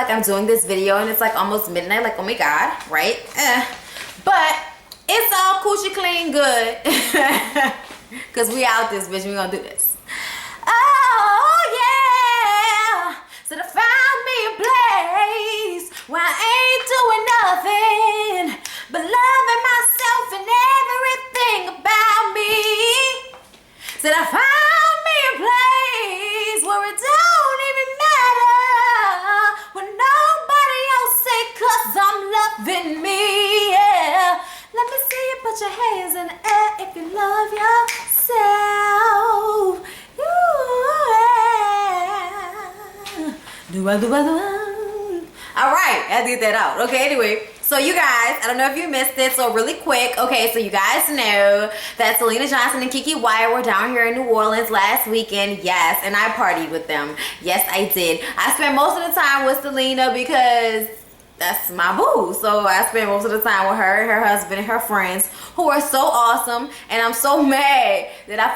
like I'm doing this video and it's like almost midnight, like, oh my God, right? But it's all coochie clean good. Cause we out this bitch, we gonna do this. Oh yeah. So I found me a place where I ain't doing nothing but loving myself and everything about me. Said I found me a place where it don't even matter what nobody else say, cause I'm loving me, yeah. Let me see you put your hands in the air if you love yourself. All right, I did that out. Okay, anyway, so you guys, I don't know if you missed it, so really quick. Okay, so you guys know that Selena Johnson and Keke Wyatt were down here in New Orleans last weekend. Yes, and I partied with them. Yes, I did. I spent most of the time with Selena because that's my boo. So I spent most of the time with her, her husband, and her friends, who are so awesome. And I'm so mad that I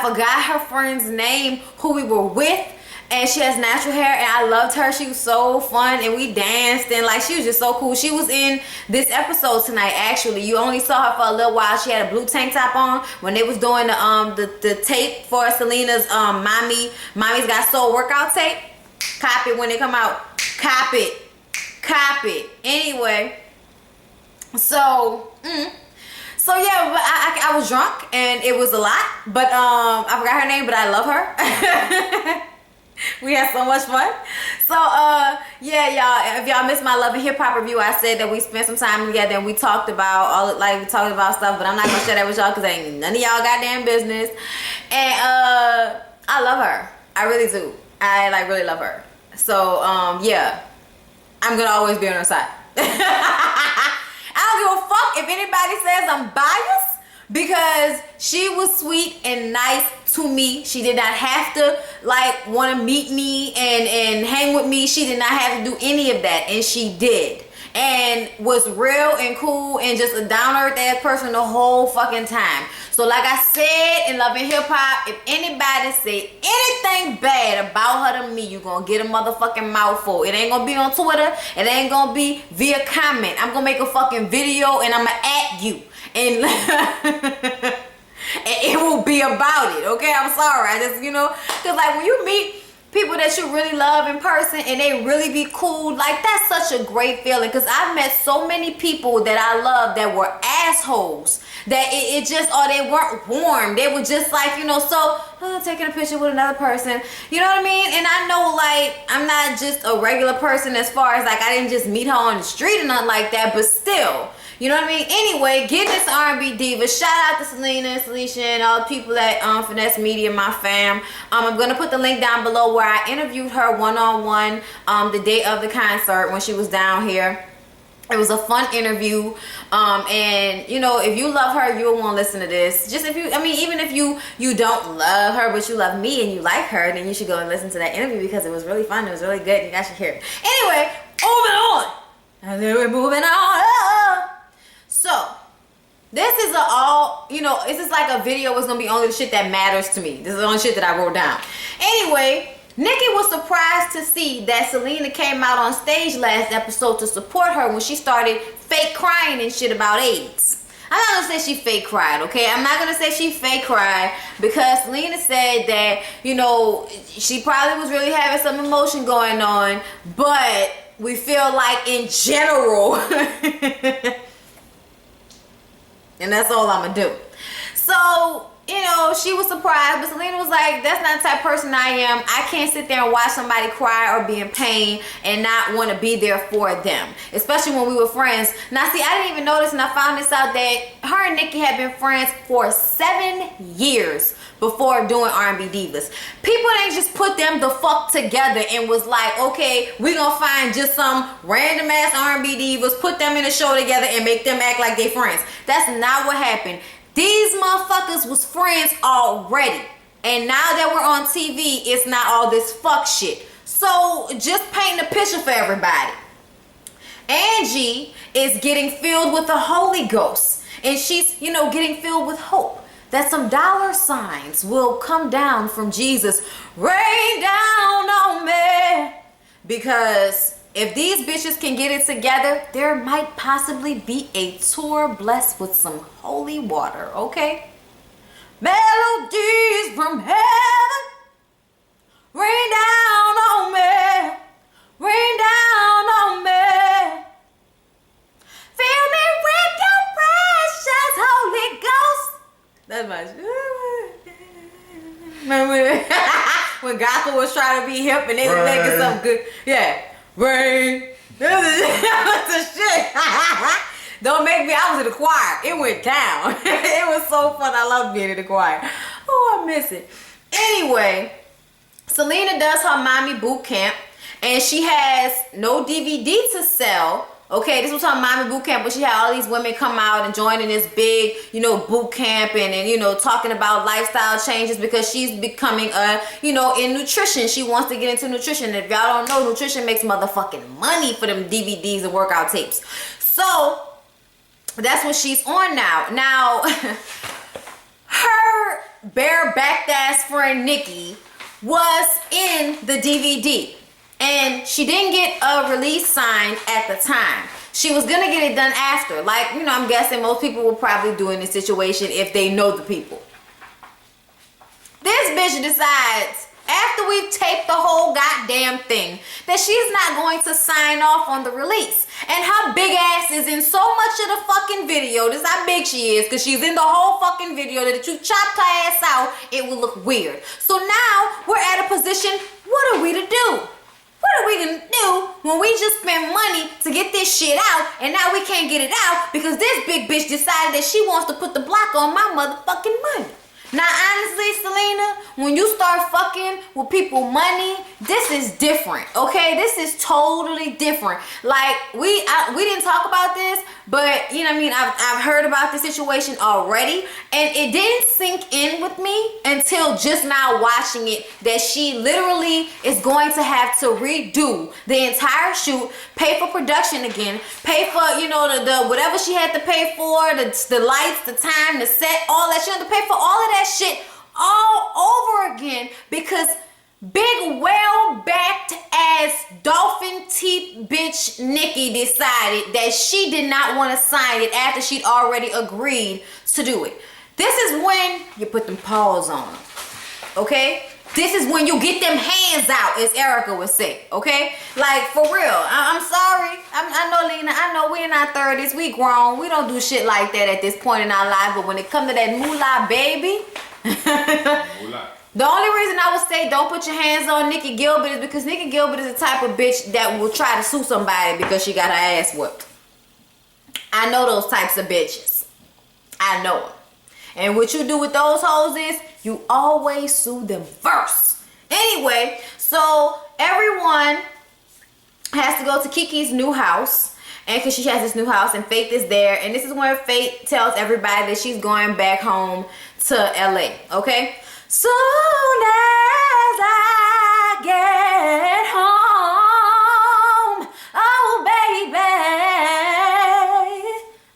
forgot her friend's name, who we were with. And she has natural hair, and I loved her. She was so fun, and we danced, and like she was just so cool. She was in this episode tonight. Actually, you only saw her for a little while. She had a blue tank top on when they was doing the tape for Selena's Mommy's Got Soul workout tape. Cop it when they come out. Cop it. Anyway, so yeah, but I was drunk and it was a lot. But I forgot her name, but I love her. We had so much fun. So yeah, y'all, if y'all missed my Love and Hip Hop review, I said that we spent some time together and we talked about we talked about stuff, but I'm not gonna share that with y'all because ain't none of y'all goddamn business. And I love her. I really do. I like really love her. So yeah, I'm gonna always be on her side. I don't give a fuck if anybody says I'm biased, because she was sweet and nice to me. She did not have to like want to meet me and hang with me. She did not have to do any of that, and she did, and was real and cool and just a down-to-earth ass person the whole fucking time. So like I said in Love and Hip Hop, if anybody say anything bad about her to me, you gonna get a motherfucking mouthful. It ain't gonna be on Twitter. It ain't gonna be via comment. I'm gonna make a fucking video and I'm gonna at you. And it will be about it, okay? I'm sorry. I just, because like when you meet people that you really love in person and they really be cool, like that's such a great feeling. Because I've met so many people that I love that were assholes, that it just, or they weren't warm. They were just like, taking a picture with another person. You know what I mean? And I know, like, I'm not just a regular person as far as, like, I didn't just meet her on the street or nothing like that, but still. You know what I mean? Anyway, getting this R&B diva. Shout out to Selena and Celicia and all the people at Finesse Media, my fam. I'm going to put the link down below where I interviewed her one-on-one the day of the concert when she was down here. It was a fun interview. And, if you love her, you'll want to listen to this. Just even if you don't love her, but you love me and you like her, then you should go and listen to that interview because it was really fun. It was really good. You guys should hear it. Anyway, moving on. And then we're moving on. So, this is this is like a video. It's going to be only the shit that matters to me. This is the only shit that I wrote down. Anyway, Nikki was surprised to see that Selena came out on stage last episode to support her when she started fake crying and shit about AIDS. I'm not going to say she fake cried, okay? I'm not going to say she fake cried because Selena said that, she probably was really having some emotion going on, but we feel like in general... And that's all I'm gonna do. So, she was surprised, but Selena was like, that's not the type of person I am. I can't sit there and watch somebody cry or be in pain and not want to be there for them, especially when we were friends. Now, see, I didn't even notice, and I found this out that her and Nikki had been friends for 7 years before doing R&B Divas. People didn't just put them the fuck together and was like, okay, we gonna find just some random ass R&B divas, put them in a show together and make them act like they friends. That's not what happened. These motherfuckers was friends already. And now that we're on TV, it's not all this fuck shit. So just paint a picture for everybody. Angie is getting filled with the Holy Ghost. And she's, getting filled with hope that some dollar signs will come down from Jesus. Rain down on me. because if these bitches can get it together, there might possibly be a tour blessed with some holy water, okay? Melodies from heaven, rain down on me, rain down on me. Fill me with your precious Holy Ghost. That's my shit. Remember when gospel was trying to be hip and they was making something good? Yeah. Rain. That was the shit. Don't make me, I was in the choir. It went down. It was so fun. I love being in the choir. Oh, I miss it. Anyway, Selena does her mommy boot camp and she has no DVD to sell. Okay, this was her mommy boot camp, but she had all these women come out and join in this big, you know, boot camp and you know, talking about lifestyle changes because she's becoming you know, in nutrition. She wants to get into nutrition. If y'all don't know, nutrition makes motherfucking money for them DVDs and workout tapes. So, that's what she's on now. Now, her bare-backed ass friend Nikki was in the DVD. And she didn't get a release sign at the time. She was gonna get it done after. Like, you know, I'm guessing most people will probably do in this situation if they know the people. This bitch decides, after we've taped the whole goddamn thing, that she's not going to sign off on the release. And her big ass is in so much of the fucking video. This is how big she is, because she's in the whole fucking video, that if you chopped her ass out, it would look weird. So now, we're at a position, what are we to do? What are we gonna do when we just spend money to get this shit out and now we can't get it out because this big bitch decided that she wants to put the block on my motherfucking money? Now, honestly, Selena, when you start fucking with people money, this is different, okay? This is totally different. Like, we didn't talk about this, but, you know what I mean, I've heard about the situation already, and it didn't sink in with me until just now watching it, that she literally is going to have to redo the entire shoot, pay for production again, pay for, you know, the whatever she had to pay for, the lights, the time, the set, all that. She had to pay for all of that shit all over again because big, well-backed ass dolphin teeth bitch Nikki decided that she did not want to sign it after she'd already agreed to do it. This is when you put them paws on them, okay? This is when you get them hands out, as Erica would say, okay? Like, for real, I'm sorry. I know, Lena, I know we in our 30s, we grown. We don't do shit like that at this point in our life, but when it comes to that moolah, baby, the only reason I would say don't put your hands on Nikki Gilbert is because Nikki Gilbert is the type of bitch that will try to sue somebody because she got her ass whooped. I know those types of bitches. I know them. And what you do with those hoes is you always sue them first. Anyway, so everyone has to go to Kiki's new house. And because she has this new house and Faith is there. And this is where Faith tells everybody that she's going back home to LA. Okay? Soon as I get home, oh baby,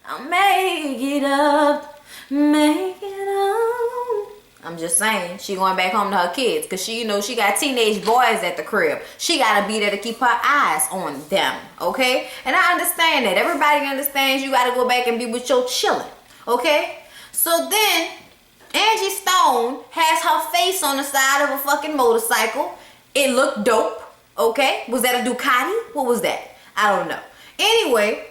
I'll make it up, make it up. I'm just saying, she going back home to her kids because she, you know, she got teenage boys at the crib. She got to be there to keep her eyes on them, okay? And I understand that. Everybody understands you got to go back and be with your children, okay? So then, Angie Stone has her face on the side of a fucking motorcycle. It looked dope, okay? Was that a Ducati? What was that? I don't know. Anyway,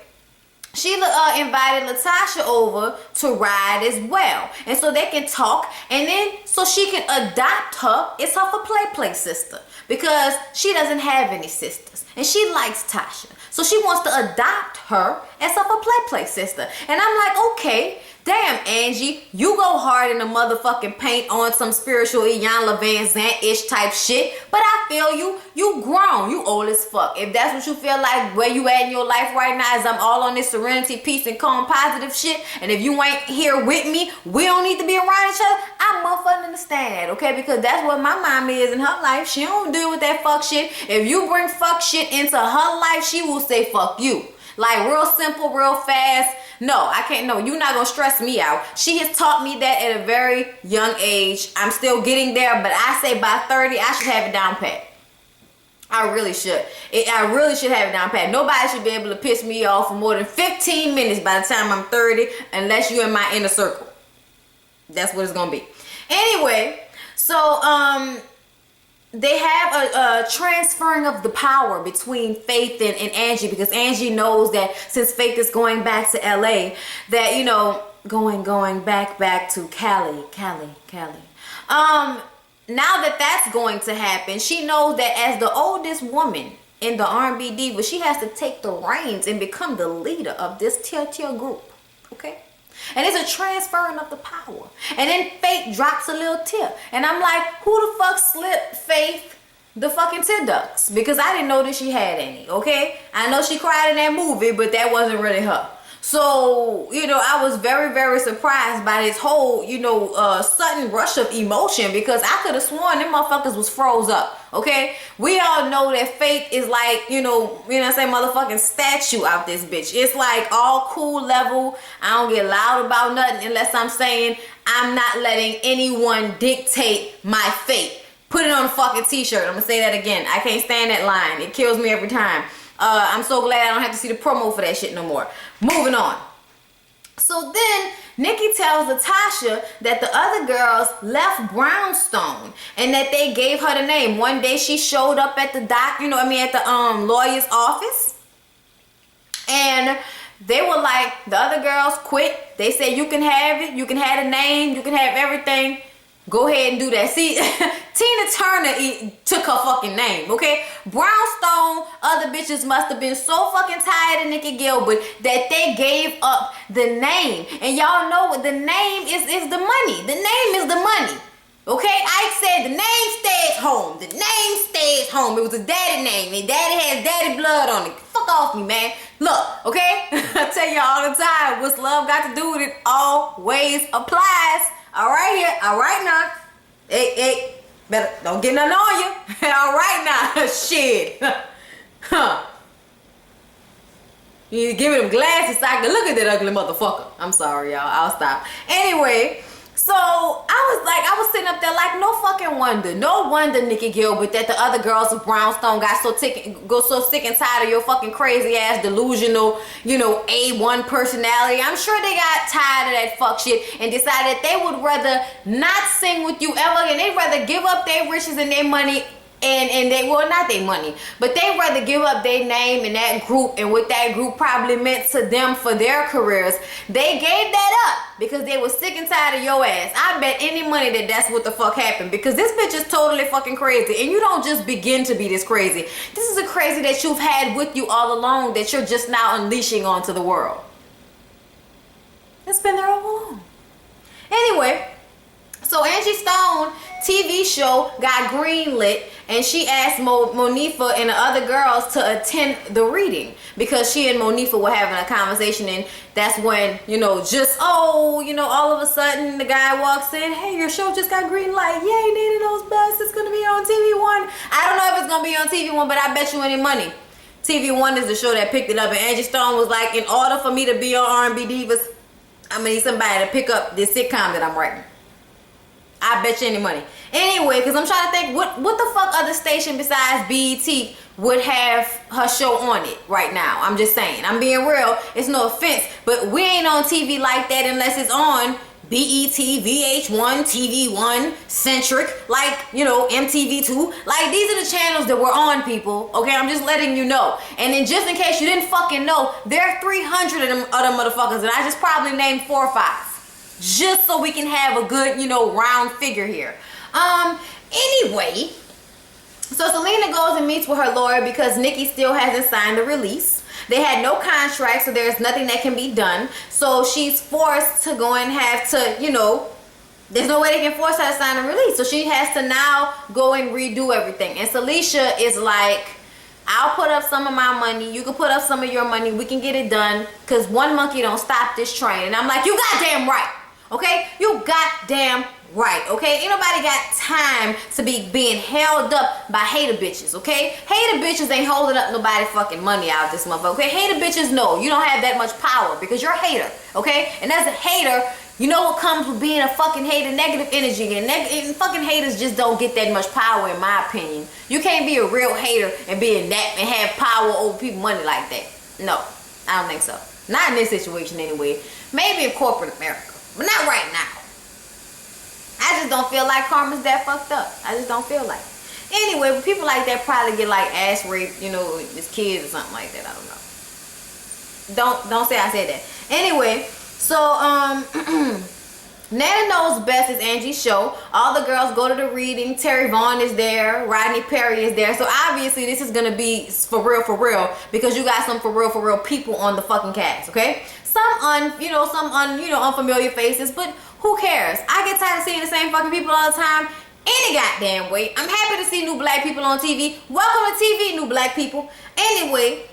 she invited Latasha over to ride as well. And so they can talk. And then so she can adopt her. It's her for play sister. Because she doesn't have any sisters. And she likes Tasha. So she wants to adopt her as her for play sister. And I'm like, okay. Damn, Angie, you go hard in the motherfucking paint on some spiritual Iyanla Vanzant-ish type shit. But I feel you grown. You old as fuck. If that's what you feel like, where you at in your life right now is I'm all on this serenity, peace, and calm, positive shit. And if you ain't here with me, we don't need to be around each other. I motherfucking understand that, okay? Because that's what my mom is in her life. She don't deal with that fuck shit. If you bring fuck shit into her life, she will say fuck you. Like real simple, real fast. No, I can't. No, you're not going to stress me out. She has taught me that at a very young age. I'm still getting there, but I say by 30, I should have it down pat. I really should. I really should have it down pat. Nobody should be able to piss me off for more than 15 minutes by the time I'm 30, unless you're in my inner circle. That's what it's gonna be. Anyway, so they have a transferring of the power between Faith and Angie, because Angie knows that since Faith is going back to LA, that, you know, going back to Cali. Now that that's going to happen, she knows that as the oldest woman in the R&B Diva, she has to take the reins and become the leader of this tier group, okay? And it's a transferring of the power. And then Faith drops a little tip. And I'm like, who the fuck slipped Faith the fucking tear ducts? Because I didn't know that she had any, okay? I know she cried in that movie, but that wasn't really her. So, you know, I was very, very surprised by this whole, you know, sudden rush of emotion, because I could have sworn them motherfuckers was froze up, okay? We all know that Faith is like, you know what I'm saying, motherfucking statue out this bitch. It's like all cool level. I don't get loud about nothing unless I'm saying I'm not letting anyone dictate my fate. Put it on a fucking t-shirt. I'm gonna say that again. I can't stand that line. It kills me every time. I'm so glad I don't have to see the promo for that shit no more. Moving on. So then Nikki tells Latasha that the other girls left Brownstone and that they gave her the name. One day she showed up at the at the lawyer's office, and they were like, the other girls quit. They said, you can have it, you can have the name, you can have everything. Go ahead and do that. See, Tina Turner took her fucking name, okay? Brownstone, other bitches must have been so fucking tired of Nikki Gilbert that they gave up the name. And y'all know what the name is the money. The name is the money, okay? I said the name stays home. The name stays home. It was a daddy name, and daddy has daddy blood on it. Fuck off me, man. Look, okay? I tell you all the time, what's love got to do with it always applies. All right here, all right now. Hey, better don't get nothing on you. All right now, shit. Huh. You need to give me them glasses so I can look at that ugly motherfucker. I'm sorry, y'all. I'll stop. Anyway, so I was sitting up there like, no fucking wonder. No wonder, Nikki Gilbert, that the other girls of Brownstone got so sick and tired of your fucking crazy ass delusional, you know, A1 personality. I'm sure they got tired of that fuck shit and decided they would rather not sing with you ever again. They'd rather give up their riches and their money and they, well, not their money, but they'd rather give up their name and that group and what that group probably meant to them for their careers. They gave that up because they were sick and tired of your ass. I bet any money that that's what the fuck happened, because this bitch is totally fucking crazy, and you don't just begin to be this crazy. This is a crazy that you've had with you all along that you're just now unleashing onto the world. It's been there all along. Anyway, so Angie Stone TV show got greenlit, and she asked Monifa and the other girls to attend the reading because she and Monifa were having a conversation, and that's when, you know, all of a sudden the guy walks in, hey, your show just got green light, yay, Nina Knows Best, it's gonna be on TV1. I don't know if it's gonna be on TV1, but I bet you any money TV1 is the show that picked it up. And Angie Stone was like, in order for me to be on R&B Divas, I'm gonna need somebody to pick up this sitcom that I'm writing. I bet you any money. Anyway, because I'm trying to think, what the fuck other station besides BET would have her show on it right now? I'm just saying. I'm being real. It's no offense, but we ain't on TV like that unless it's on BET, VH1, TV1, Centric, like, you know, MTV2. Like, these are the channels that we're on, people. Okay, I'm just letting you know. And then just in case you didn't fucking know, there are 300 of them other motherfuckers, and I just probably named 4 or 5. Just so we can have a good, you know, round figure here. Anyway, so Selena goes and meets with her lawyer because Nikki still hasn't signed the release. They had no contract, so there's nothing that can be done. So she's forced to go and have to, you know, there's no way they can force her to sign a release. So she has to now go and redo everything. And Celicia is like, I'll put up some of my money, you can put up some of your money, we can get it done, because one monkey don't stop this train. And I'm like, you goddamn right. Okay, you goddamn right. Okay, ain't nobody got time to be being held up by hater bitches. Okay, hater bitches ain't holding up nobody fucking money out of this motherfucker. Okay, hater bitches know you don't have that much power because you're a hater. Okay, and as a hater, You know what comes with being a fucking hater? Negative energy. And fucking haters just don't get that much power, in my opinion. You can't be a real hater and be that and have power over people's money like that. No, I don't think so. Not in this situation anyway. Maybe in corporate America, but not right now. I just don't feel like karma's that fucked up. I just don't feel like it. Anyway, but people like that probably get like ass raped, you know, as kids or something like that. I don't know. Don't say I said that. Anyway, so Nana Knows Best is Angie's show. All the girls go to the reading. Terry Vaughn is there. Rodney Perry is there. So obviously this is gonna be for real, because you got some for real people on the fucking cast, okay? Some unfamiliar faces, but who cares? I get tired of seeing the same fucking people all the time. Any goddamn way. I'm happy to see new black people on TV. Welcome to TV, new black people. Anyway,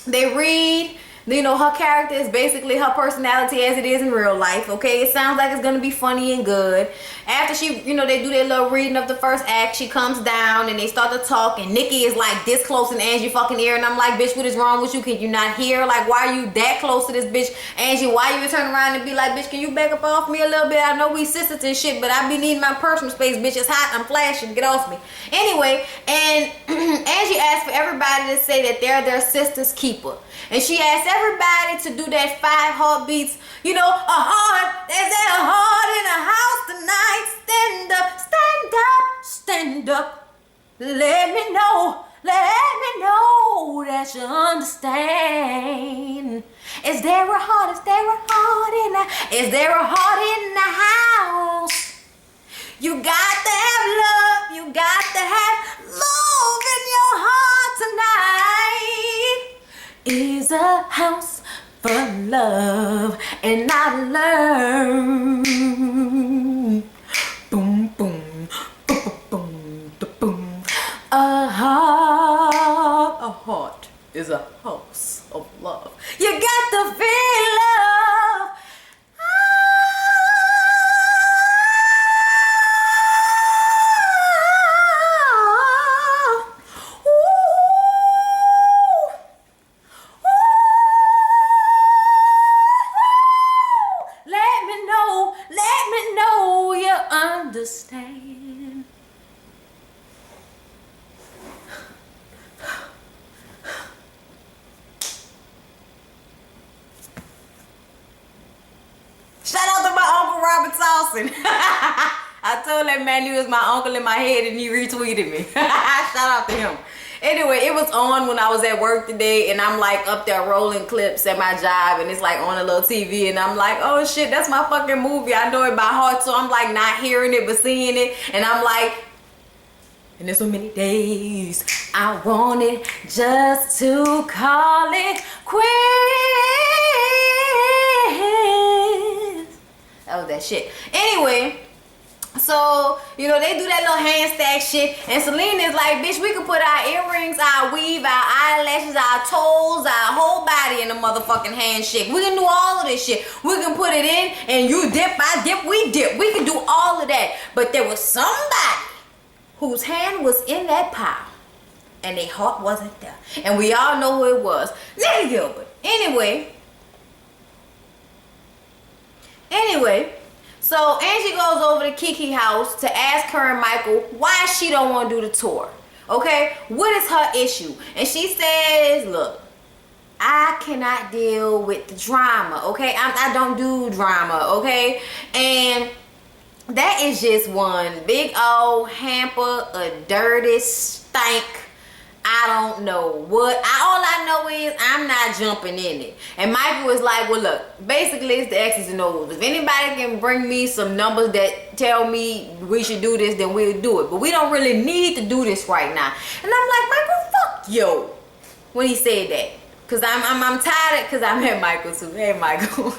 they read. You know, her character is basically her personality as it is in real life, okay? It sounds like it's gonna be funny and good. After she, you know, they do their little reading of the first act, she comes down and they start to talk, and Nikki is like this close in Angie's fucking ear, and I'm like, bitch, what is wrong with you? Can you not hear? Like, why are you that close to this bitch? Angie, why you turn around and be like, bitch, can you back up off me a little bit? I know we sisters and shit, but I be needing my personal space, bitch. It's hot, I'm flashing, get off me. Anyway, and Angie asked for everybody to say that they're their sister's keeper. And she asked everybody to do that 5 heartbeats. You know, a heart, there's a heart in the house tonight. Stand up, stand up, stand up. Let me know that you understand. Is there a heart, is there a heart in the house? You got to have love, you got to have love in your heart tonight. Is a house for love, and I learn. Boom, boom, boom, boom, boom, boom. A heart is a house of love. You got to feel love. Let me know you understand. Shout out to my Uncle Robert Towson. I told that man he was my uncle in my head and he retweeted me. Shout out to him. Anyway, it was on when I was at work today, and I'm like up there rolling clips at my job, and it's like on a little TV, and I'm like, oh shit, that's my fucking movie. I know it by heart, so I'm like not hearing it but seeing it, and I'm like, and there's so many days I wanted just to call it quits. That was that shit. Anyway, so, you know, they do that little hand stack shit, and Selena is like, bitch, we can put our earrings, our weave, our eyelashes, our toes, our whole body in the motherfucking handshake. We can do all of this shit. We can put it in, and you dip, I dip, we dip. We can do all of that. But there was somebody whose hand was in that pile, and their heart wasn't there. And we all know who it was. Nigga Gilbert. Anyway, so Angie goes over to Kiki house to ask her and Michael why she don't want to do the tour. Okay, what is her issue? And she says, look, I cannot deal with the drama. Okay, I don't do drama. Okay, and that is just one big old hamper of dirty stank. I don't know what. All I know is I'm not jumping in it. And Michael was like, well, look, basically it's the X's and O's. If anybody can bring me some numbers that tell me we should do this, then we'll do it. But we don't really need to do this right now. And I'm like, Michael, fuck you. When he said that. Because I'm tired, because I met Michael too. Hey, Michael.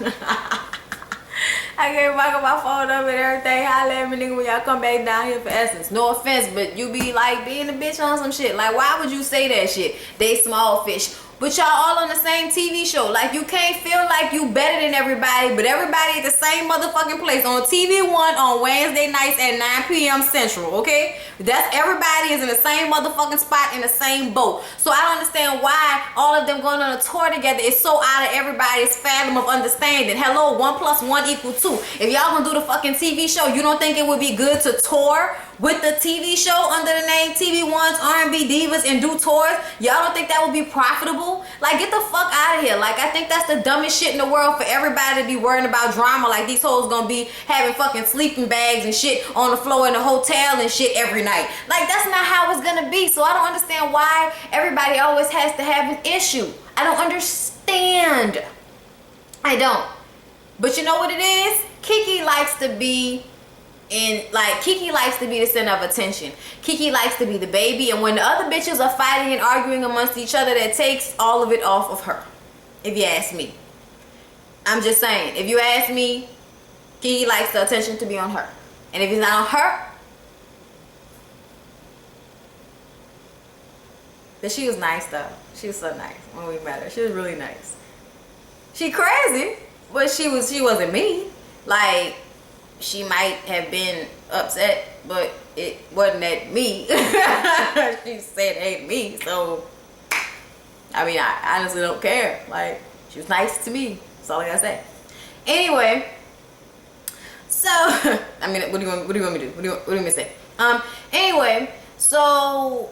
I gave Michael my phone number and everything. Holla at me, nigga, when y'all come back down here for Essence. No offense, but you be like being a bitch on some shit. Like, why would you say that shit? They small fish. but y'all all on the same TV show. Like, you can't feel like you better than everybody, but everybody at the same motherfucking place on TV1 on Wednesday nights at 9 p.m. Central, okay? That's everybody is in the same motherfucking spot in the same boat. So I don't understand why all of them going on a tour together is so out of everybody's fathom of understanding. Hello, 1 + 1 = 2. If y'all gonna do the fucking TV show, you don't think it would be good to tour with the TV show under the name TV1's R&B Divas and do tours? Y'all don't think that would be profitable? Like, get the fuck out of here. Like, I think that's the dumbest shit in the world for everybody to be worrying about drama. Like, these hoes gonna be having fucking sleeping bags and shit on the floor in the hotel and shit every night. Like, that's not how it's gonna be. So I don't understand why everybody always has to have an issue. I don't understand. I don't. But you know what it is? Kiki likes to be Kiki likes to be the center of attention. Kiki likes to be the baby, and when the other bitches are fighting and arguing amongst each other, that takes all of it off of her, if you ask me. I'm just saying, if you ask me, Kiki likes the attention to be on her, and if it's not on her. But she was nice though. She was so nice when we met her. She was really nice. She crazy, but she wasn't mean. Like, she might have been upset, but it wasn't at me. She said it ain't me, so I mean, I honestly don't care. Like, she was nice to me. That's all I gotta say. Anyway, so I mean, what do you want me to do? What do you want me to say? Anyway, so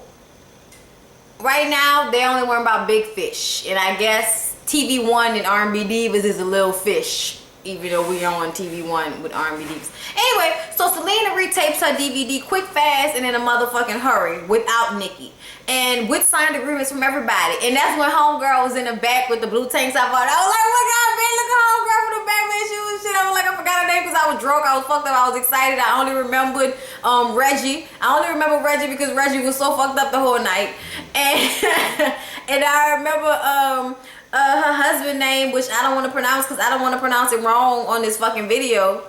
right now they're only worrying about big fish, and I guess TV1 and R&B Divas is a little fish. Even though we on TV1 with R&B Divas. Anyway, so Selena retapes her DVD quick, fast, and in a motherfucking hurry without Nicki. And with signed agreements from everybody. And that's when homegirl was in the back with the blue tank top on. I was like, oh my God, man, look at homegirl from the back, man. She was shit. I was like, I forgot her name because I was drunk. I was fucked up. I was excited. I only remembered Reggie. I only remember Reggie because Reggie was so fucked up the whole night. And, and I remember her husband name, which I don't want to pronounce because I don't want to pronounce it wrong on this fucking video.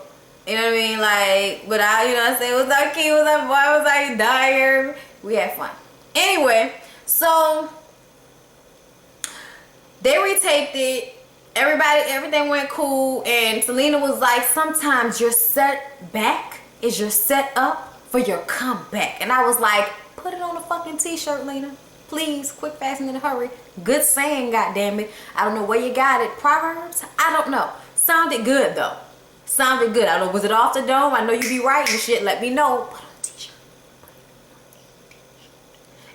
You know what I mean? Like, but I, you know what I say, what's up, kid? What's up, boy? What's up, you dying? We had fun. Anyway, so they retaped it. Everything went cool, and Selena was like, sometimes your setback is your set up for your comeback. And I was like, put it on a fucking t-shirt, Lena. Please, quick, fast, and in a hurry. Good saying, goddammit. I don't know where you got it. Proverbs? I don't know. Sounded good, though. Sounded good. I don't know. Was it off the dome? I know you be writing shit. Let me know. Put on a t-shirt.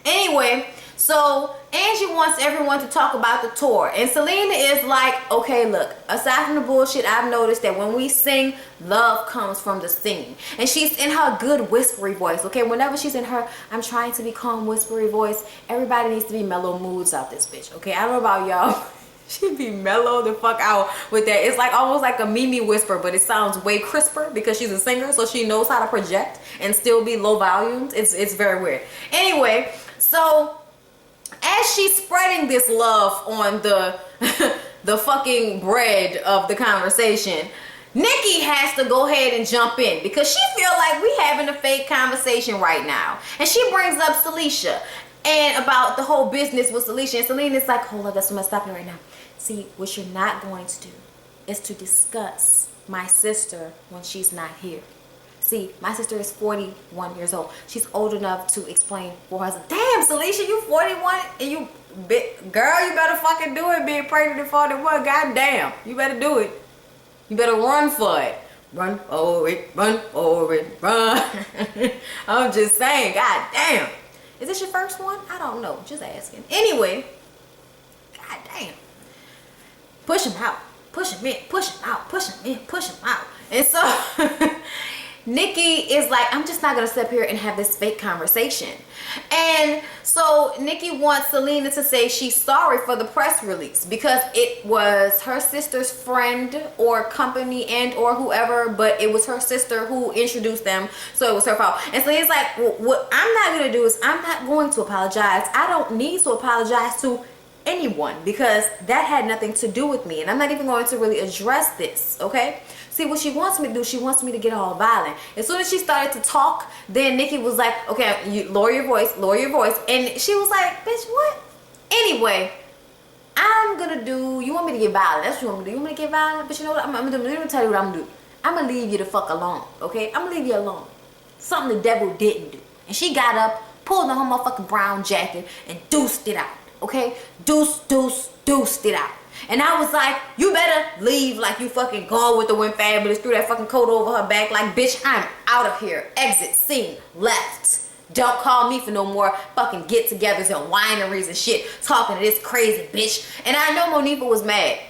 Anyway, so Angie wants everyone to talk about the tour. And Selena is like, okay, look, aside from the bullshit, I've noticed that when we sing, love comes from the singing. And she's in her good whispery voice, okay? Whenever she's in her, I'm trying to be calm, whispery voice, everybody needs to be mellow moods out this bitch, okay? I don't know about y'all. She be mellow the fuck out with that. It's like almost like a Mimi whisper, but it sounds way crisper because she's a singer, so she knows how to project and still be low volumes. It's very weird. Anyway, so as she's spreading this love on the the fucking bread of the conversation, Nicki has to go ahead and jump in because she feel like we having a fake conversation right now. And she brings up Celicia and about the whole business with Celicia. And Selena's like, hold up, that's what I'm stopping right now. See, what you're not going to do is to discuss my sister when she's not here. See, my sister is 41 years old. She's old enough to explain for her. Damn, Celicia, you 41 and you girl, you better fucking do it being pregnant at 41. God damn, you better do it. You better run for it. Run for it, run for it, run. I'm just saying, god damn. Is this your first one? I don't know, just asking. Anyway, god damn. Push him out, push him in, push him out, push him in, push him out. And so Nicki is like, I'm just not gonna sit up here and have this fake conversation. And so Nicki wants Selena to say she's sorry for the press release because it was her sister's friend or company and or whoever, but it was her sister who introduced them, so it was her fault. And Selena's like, well, what I'm not gonna do is I'm not going to apologize. I don't need to apologize to anyone because that had nothing to do with me, and I'm not even going to really address this, okay? See, what she wants me to do, she wants me to get all violent. As soon as she started to talk, then Nicki was like, okay, you lower your voice, and she was like, bitch, what? Anyway, I'm gonna do, you want me to get violent? That's what you want me to do. You want me to get violent? But you know what? I'm gonna do, let me tell you what I'm gonna do. I'm gonna leave you the fuck alone, okay? I'm gonna leave you alone. Something the devil didn't do. And she got up, pulled on her motherfucking brown jacket, and deuced it out, okay? Deuced it out. And I was like, you better leave like you fucking gone with the wind fabulous, threw that fucking coat over her back like, bitch, I'm out of here. Exit, scene, left. Don't call me for no more fucking get-togethers and wineries and shit, talking to this crazy bitch. And I know Monifa was mad.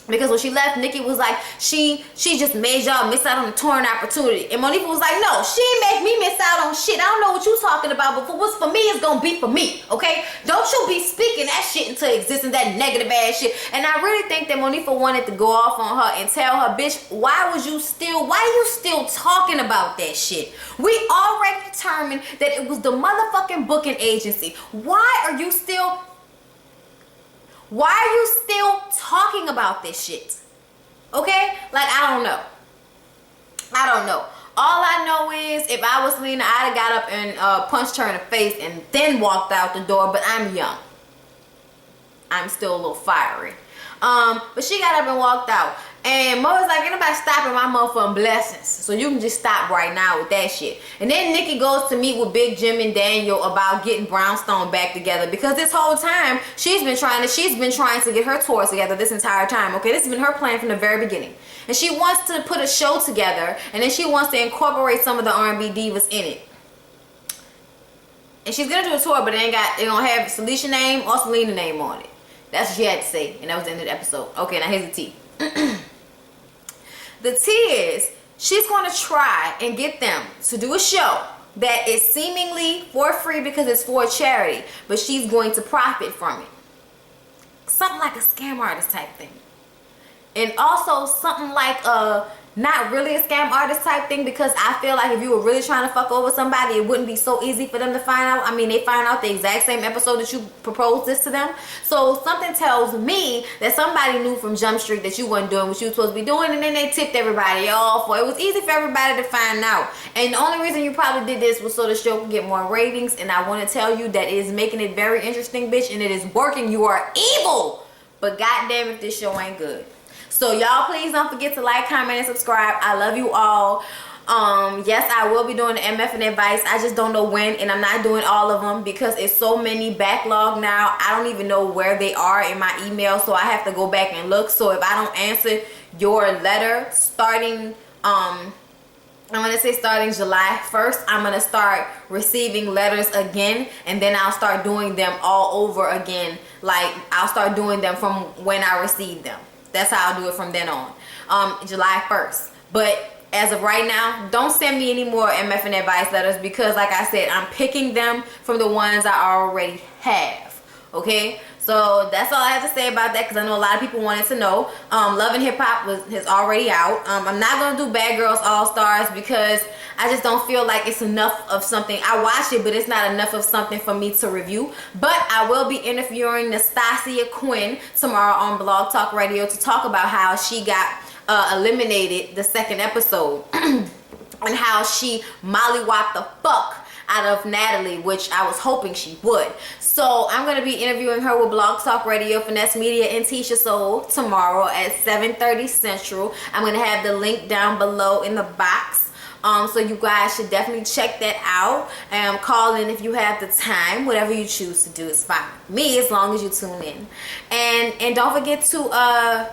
Because when she left, Nikki was like, she just made y'all miss out on the touring opportunity. And Monifa was like, no, she ain't make me miss out on shit. I don't know what you talking about, but for what's for me is gonna be for me, okay? Don't you be speaking that shit into existence, that negative ass shit. And I really think that Monifa wanted to go off on her and tell her, bitch, why are you still talking about that shit? We already determined that it was the motherfucking booking agency. Why are you still talking about this shit? Okay? Like, I don't know. All I know is if I was Lena, I'd have got up and punched her in the face and then walked out the door, but I'm young. I'm still a little fiery. But she got up and walked out. And Mo was like, ain't nobody stopping my motherfucking blessings. So you can just stop right now with that shit. And then Nikki goes to meet with Big Jim and Daniel about getting Brownstone back together. Because this whole time, she's been trying to get her tours together this entire time. Okay, this has been her plan from the very beginning. And she wants to put a show together. And then she wants to incorporate some of the R&B divas in it. And she's going to do a tour, but it don't have Salisha name or Selena name on it. That's what she had to say. And that was the end of the episode. Okay, now here's the tea. The tea is she's going to try and get them to do a show that is seemingly for free because it's for a charity, but she's going to profit from it. Something like a scam artist type thing. And also something like a not really a scam artist type thing, because I feel like if you were really trying to fuck over somebody, it wouldn't be so easy for them to find out. I mean, they find out the exact same episode that you proposed this to them. So something tells me that somebody knew from Jump Street that you wasn't doing what you were supposed to be doing, and then they tipped everybody off. Or it was easy for everybody to find out. And the only reason you probably did this was so the show could get more ratings. And I want to tell you that it is making it very interesting, bitch, and it is working. You are evil. But goddamn if this show ain't good. So y'all please don't forget to like, comment, and subscribe. I love you all. Yes, I will be doing the MF and advice. I just don't know when, and I'm not doing all of them because it's so many backlog now. I don't even know where they are in my email, so I have to go back and look. So if I don't answer your letter starting I'm gonna say starting July 1st, I'm gonna start receiving letters again, and then I'll start doing them all over again. Like, I'll start doing them from when I received them. That's how I'll do it from then on. July 1st. But as of right now, don't send me any more MF and advice letters because, like I said, I'm picking them from the ones I already have. Okay? So that's all I have to say about that, because I know a lot of people wanted to know. Love and Hip Hop is already out. I'm not going to do Bad Girls All Stars because I just don't feel like it's enough of something. I watched it, but it's not enough of something for me to review. But I will be interviewing the STASI QUINN tomorrow on Blog Talk Radio to talk about how she got eliminated the second episode and how she mollywopped the fuck out of Natalie, which I was hoping she would. So I'm going to be interviewing her with Blog Talk Radio, Finesse Media, and Tisha Soul tomorrow at 7:30 Central. I'm going to have the link down below in the box. So you guys should definitely check that out. Call in if you have the time. Whatever you choose to do is fine with me, as long as you tune in. And don't forget to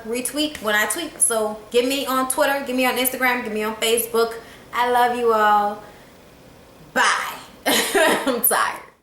retweet when I tweet. So get me on Twitter, get me on Instagram, get me on Facebook. I love you all. Bye. I'm tired.